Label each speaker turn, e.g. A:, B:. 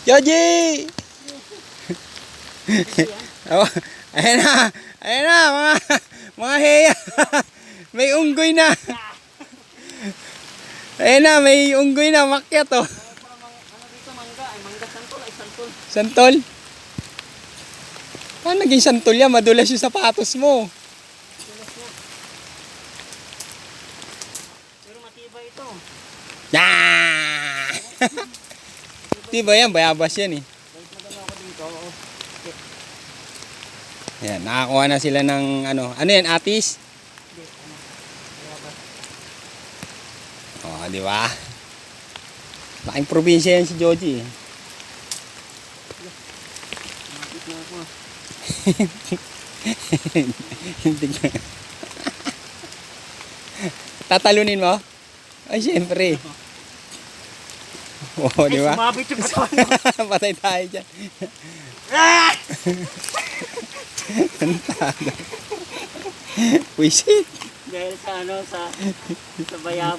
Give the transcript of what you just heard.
A: Joji! Oh, ayan na! Ayan na, mga heya! May unggoy na! Ayan na, may unggoy na, makyat oh!
B: Ano dito, mangga? Ay, mangga santol, ay santol.
A: Santol? Paano naging santol yan? Madulas yung sapatos mo.
B: Tulas niya. Pero matibay ito.
A: Ah! Diba yan? Bayabas yan eh.
B: Kahit magano ako dito, oo.
A: Ayan, nakakuha na sila ng ano. Ano yan, atis?
B: Hindi, ano. Kaya ba?
A: Oh, di ba? Laking probinsya yan si Joji.
B: Mapit na ako.
A: Hindi ka. Tatalunin mo? Ay, syempre. Oo, di ba?
B: Ay, sumabit yung katawan mo.
A: Patay tayo dyan.
B: Ah!
A: Antado. Wisit.
B: Dahil sa ano, sa bayaba.